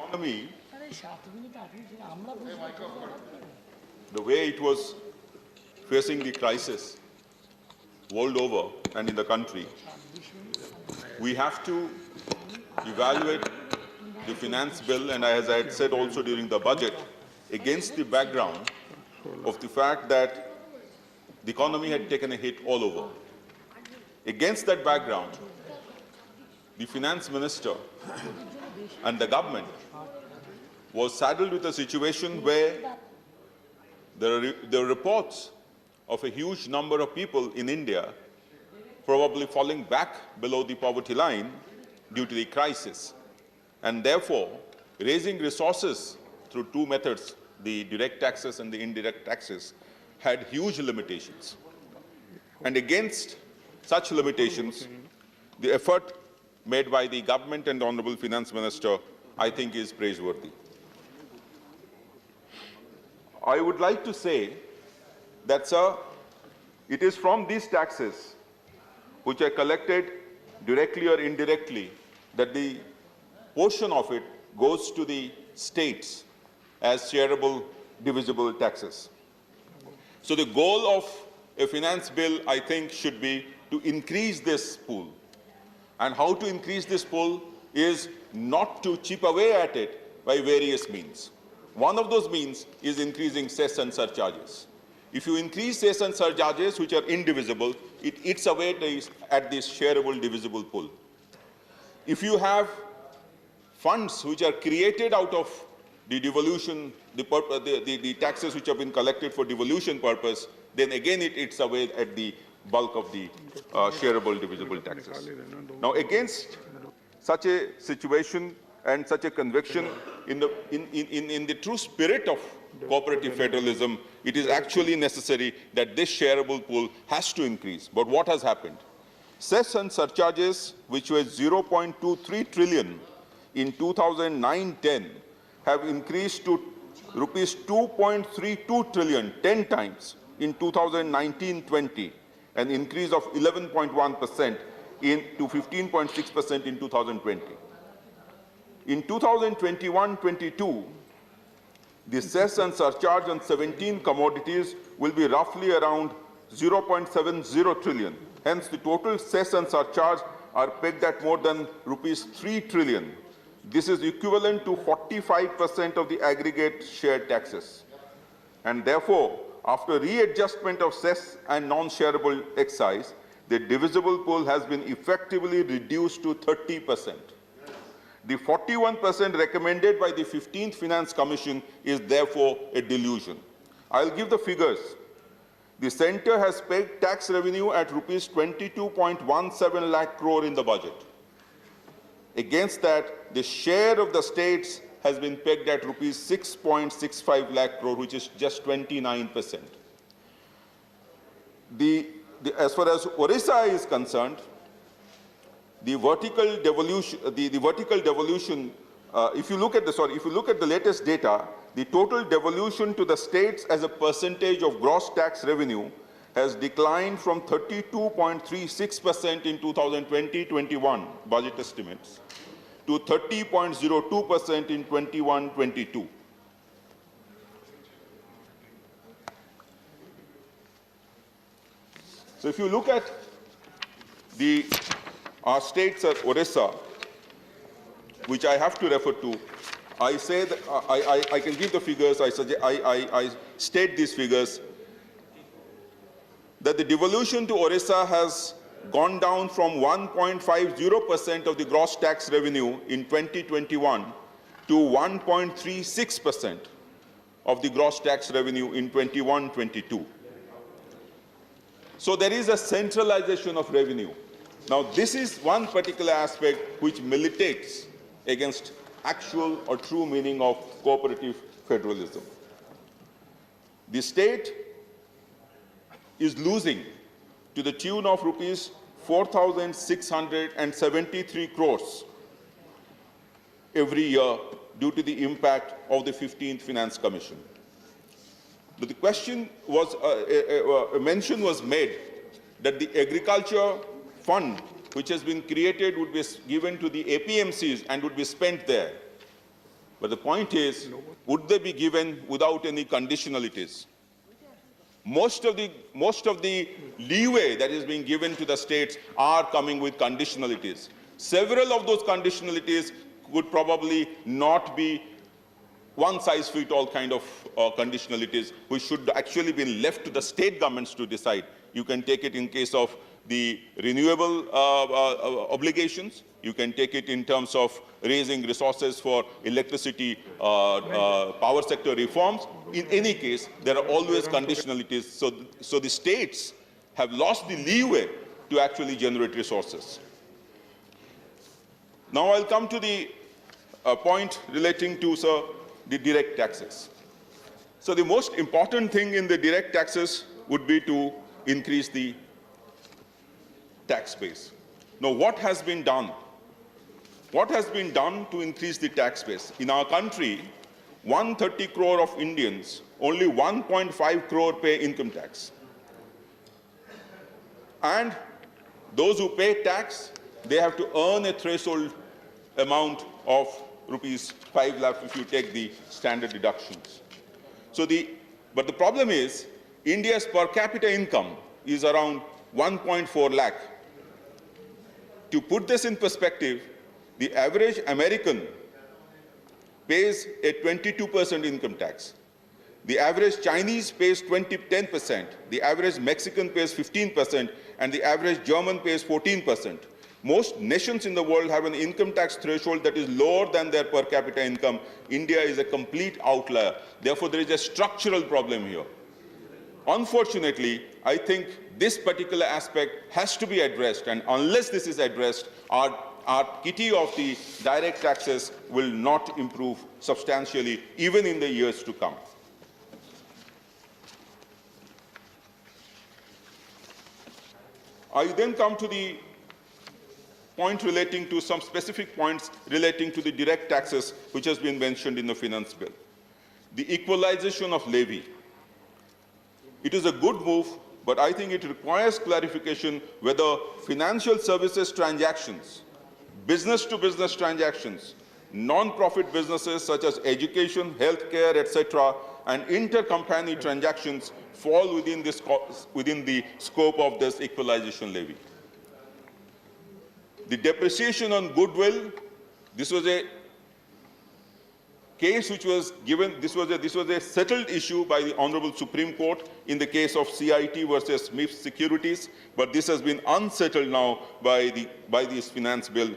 economy, the way it was facing the crisis world over and in the country, we have to evaluate the finance bill, and as I had said also during the budget, against the background of the fact that the economy had taken a hit all over. Against that background, the finance minister and the government was saddled with a situation where there are reports of a huge number of people in India probably falling back below the poverty line due to the crisis, and therefore raising resources through two methods, the direct taxes and the indirect taxes, had huge limitations. And against such limitations, the effort made by the government and the Honorable Finance Minister, I think, is praiseworthy. I would like to say that, sir, it is from these taxes which are collected directly or indirectly that the portion of it goes to the states as shareable divisible taxes. So the goal of a finance bill, I think, should be to increase this pool. And how to increase this pool is not to chip away at it by various means. One of those means is increasing cess and surcharges. If you increase cess and surcharges, which are indivisible, it eats away at this shareable divisible pool. If you have funds which are created out of the devolution, the taxes which have been collected for devolution purpose, then again it eats away at the bulk of the shareable divisible taxes. Now, against such a situation and such a conviction, in the true spirit of cooperative federalism, it is actually necessary that this shareable pool has to increase. But what has happened? Cess and surcharges, which were 0.23 trillion in 2009-10, have increased to rupees 2.32 trillion, 10 times in 2019-20, an increase of 11.1% to 15.6% in 2020. In 2021-22, the cess and surcharge on 17 commodities will be roughly around 0.70 trillion. Hence, the total cess and surcharge are pegged at more than rupees 3 trillion. This is equivalent to 45% of the aggregate shared taxes. And therefore, after readjustment of cess and non-shareable excise, the divisible pool has been effectively reduced to 30%. The 41% recommended by the 15th Finance Commission is therefore a delusion. I'll give the figures. The centre has pegged tax revenue at rupees 22.17 lakh crore in the budget. Against that, the share of the states has been pegged at rupees 6.65 lakh crore, which is just 29%. As far as Orissa is concerned, the vertical devolution, if you look at the latest data, the total devolution to the states as a percentage of gross tax revenue has declined from 32.36% in 2020-21 budget estimates to 30.02% in 21-22. So if you look at our states at Orissa, which I have to refer to, I say that I can give the figures, I state these figures, that the devolution to Orissa has gone down from 1.50% of the gross tax revenue in 2021 to 1.36% of the gross tax revenue in 21-22. So there is a centralization of revenue. Now, this is one particular aspect which militates against actual or true meaning of cooperative federalism. The state is losing to the tune of rupees 4,673 crores every year due to the impact of the 15th Finance Commission. But the question was, a mention was made that the agriculture fund which has been created would be given to the APMCs and would be spent there. But the point is, would they be given without any conditionalities? Most of the leeway that is being given to the states are coming with conditionalities. Several of those conditionalities would probably not be one-size-fits-all kind of conditionalities, which should actually be left to the state governments to decide. You can take it in case of the renewable obligations. You can take it in terms of raising resources for electricity power sector reforms. In any case, there are always conditionalities. So the states have lost the leeway to actually generate resources. Now I'll come to the point relating to the direct taxes. So the most important thing in the direct taxes would be to increase the tax base. Now, what has been done? What has been done to increase the tax base? In our country, 130 crore of Indians, only 1.5 crore pay income tax. And those who pay tax, they have to earn a threshold amount of rupees 5 lakh if you take the standard deductions. But the problem is, India's per capita income is around 1.4 lakh. To put this in perspective, the average American pays a 22% income tax. The average Chinese pays 10%, the average Mexican pays 15%, and the average German pays 14%. Most nations in the world have an income tax threshold that is lower than their per capita income. India is a complete outlier. Therefore, there is a structural problem here. Unfortunately, I think this particular aspect has to be addressed, and unless this is addressed, our kitty of the direct taxes will not improve substantially, even in the years to come. I then come to the point relating to some specific points relating to the direct taxes, which has been mentioned in the finance bill. The equalization of levy. It is a good move, but I think it requires clarification whether financial services transactions, business-to-business transactions, non-profit businesses such as education, healthcare, etc., and intercompany transactions fall within the scope of this equalization levy. The depreciation on goodwill, this was a case which was given, this was a settled issue by the Honorable Supreme Court in the case of CIT versus Smith Securities, but this has been unsettled now by this finance bill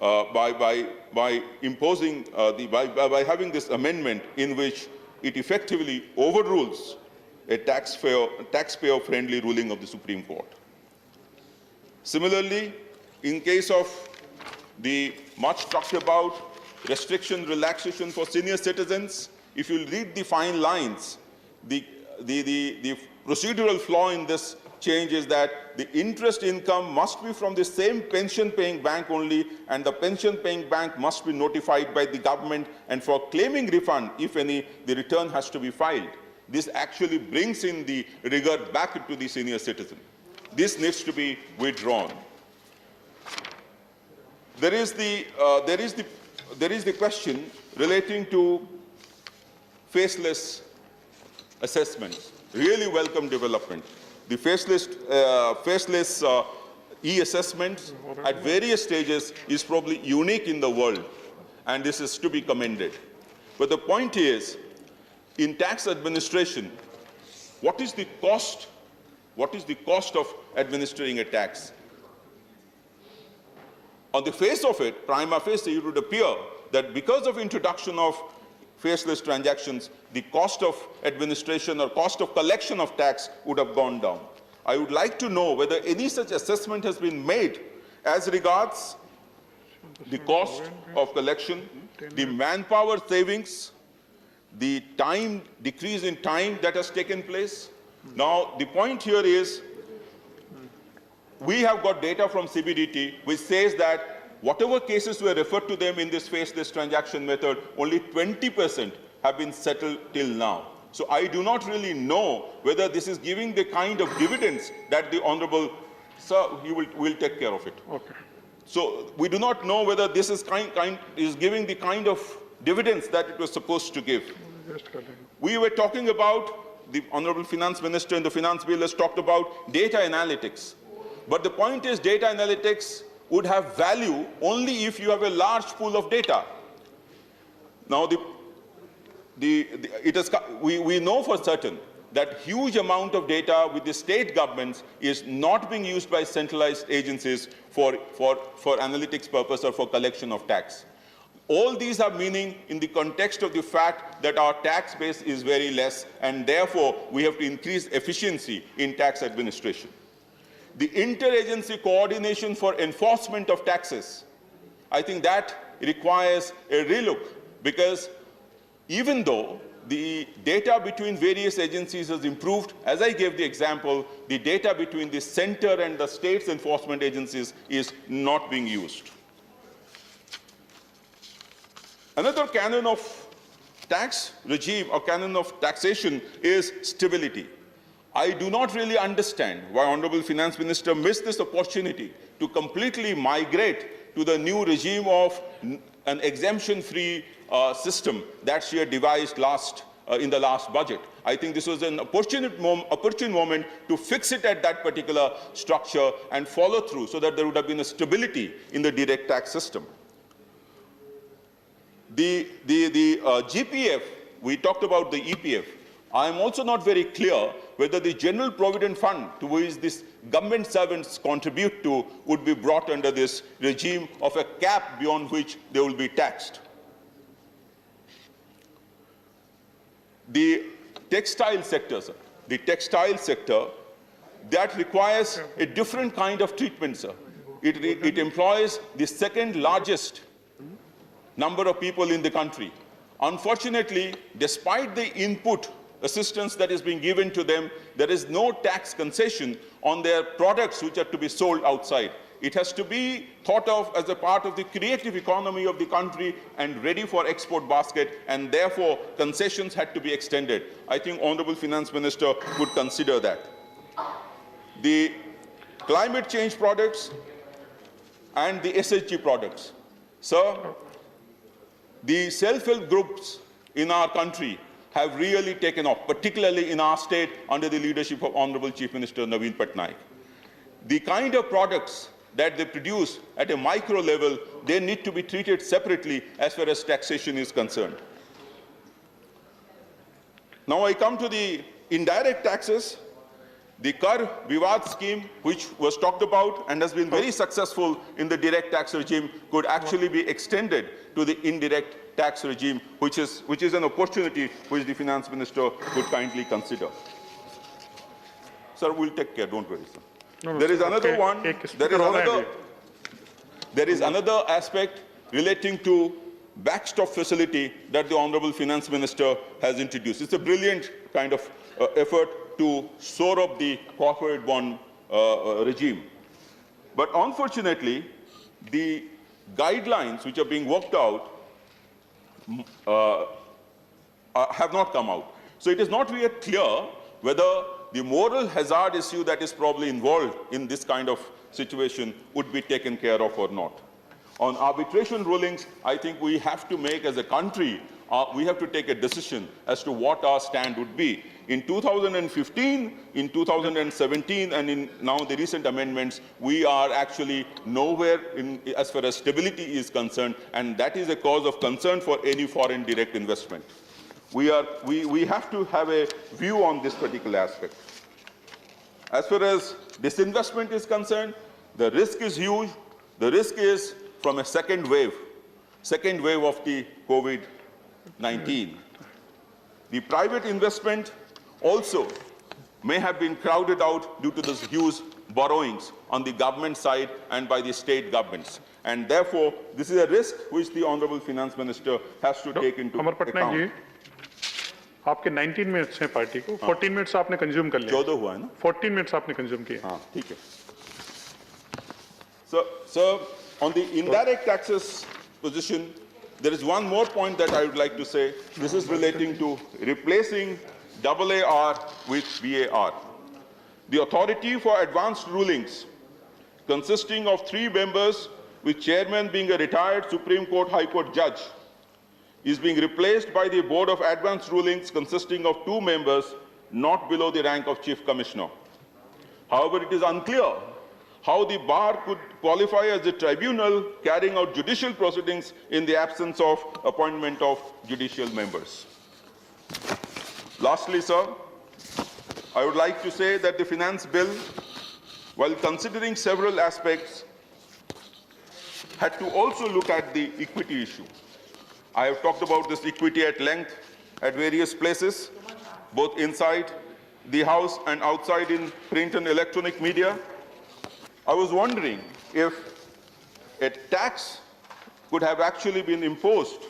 by imposing by having this amendment in which it effectively overrules a taxpayer-friendly ruling of the Supreme Court. Similarly, in case of the much talked about restriction relaxation for senior citizens, if you read the fine lines, the procedural flaw in this change is that the interest income must be from the same pension-paying bank only, and the pension-paying bank must be notified by the government, and for claiming refund, if any, the return has to be filed. This actually brings in the rigor back into the senior citizen. This needs to be withdrawn. There is the question relating to faceless assessments. Really welcome development. The faceless e-assessments at various stages is probably unique in the world, and this is to be commended. But the point is, in tax administration, what is the cost? What is the cost of administering a tax? On the face of it, prima facie, it would appear that because of introduction of faceless transactions, the cost of administration or cost of collection of tax would have gone down. I would like to know whether any such assessment has been made as regards the cost of collection, the manpower savings, the time, decrease in time that has taken place. Now, the point here is, we have got data from CBDT which says that whatever cases were referred to them in this faceless transaction method, only 20% have been settled till now. So I do not really know whether this is giving the kind of dividends that the Honorable Sir, he will take care of it. Okay. So we do not know whether this is giving the kind of dividends that it was supposed to give. We were talking about, the Honorable Finance Minister in the Finance Bill has talked about data analytics. But the point is, data analytics would have value only if you have a large pool of data. Now, we know for certain that huge amount of data with the state governments is not being used by centralized agencies for analytics purpose or for collection of tax. All these have meaning in the context of the fact that our tax base is very less, and therefore we have to increase efficiency in tax administration. The interagency coordination for enforcement of taxes, I think that requires a relook, because even though the data between various agencies has improved, as I gave the example, the data between the center and the state's enforcement agencies is not being used. Another canon of tax regime or canon of taxation is stability. I do not really understand why Honorable Finance Minister missed this opportunity to completely migrate to the new regime of an exemption-free system that she had devised in the last budget. I think this was an opportune moment to fix it at that particular structure and follow through so that there would have been a stability in the direct tax system. The GPF, we talked about the EPF. I am also not very clear whether the General Provident Fund to which these government servants contribute to would be brought under this regime of a cap beyond which they will be taxed. The textile sector, sir. The textile sector, that requires a different kind of treatment, sir. It employs the second largest number of people in the country. Unfortunately, despite the input assistance that is being given to them, there is no tax concession on their products which are to be sold outside. It has to be thought of as a part of the creative economy of the country and ready for export basket, and therefore concessions had to be extended. I think Honorable Finance Minister would consider that. The climate change products and the SHG products. Sir, the self-help groups in our country have really taken off, particularly in our state under the leadership of Honorable Chief Minister Naveen Patnaik. The kind of products that they produce at a micro level, they need to be treated separately as far as taxation is concerned. Now I come to the indirect taxes. The Kar Vivad scheme, which was talked about and has been very successful in the direct tax regime, could actually be extended to the indirect tax regime, which is an opportunity which the Finance Minister would kindly consider. Sir, we'll take care, don't worry, sir. No, there is another one, there is another aspect relating to backstop facility that the Honorable Finance Minister has introduced. It's a brilliant kind of effort to shore up the corporate bond regime. But unfortunately, the guidelines which are being worked out have not come out. So it is not really clear whether the moral hazard issue that is probably involved in this kind of situation would be taken care of or not. On arbitration rulings, I think we have to make, as a country, we have to take a decision as to what our stand would be. In 2015, in 2017, and in now the recent amendments, we are actually nowhere as far as stability is concerned, and that is a cause of concern for any foreign direct investment. We have to have a view on this particular aspect. As far as disinvestment is concerned, the risk is huge. The risk is from a second wave of the COVID-19. The private investment also may have been crowded out due to this huge borrowings on the government side and by the state governments. And therefore, this is a risk which the Honorable Finance Minister has to take into account. आपके 19 minutes हैं party को, 14 minutes आपने consume कर लिया। 14 हुआ है ना? 14 minutes आपने कंज्यूम किए। हाँ, ठीक है। So, on the indirect taxes position, there is one more point that I would like to say. This is relating to replacing AAR with VAR. The Authority for Advanced Rulings, consisting of 3 members, with chairman being a retired Supreme Court High Court judge, is being replaced by the Board of Advanced Rulings consisting of 2 members not below the rank of Chief Commissioner. However, it is unclear how the bar could qualify as a tribunal carrying out judicial proceedings in the absence of appointment of judicial members. Lastly, sir, I would like to say that the Finance Bill, while considering several aspects, had to also look at the equity issue. I have talked about this equity at length at various places, both inside the House and outside in print and electronic media. I was wondering if a tax could have actually been imposed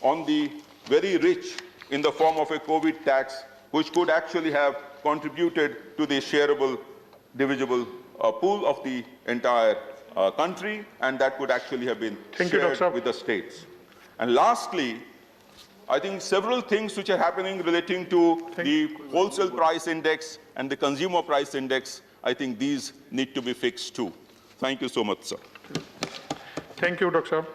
on the very rich in the form of a COVID tax, which could actually have contributed to the shareable, divisible pool of the entire country, and that could actually have been shared with the states. And lastly, I think several things which are happening relating to the wholesale price index and the consumer price index, I think these need to be fixed too. Thank you so much, sir. Thank you, Dr. Saab.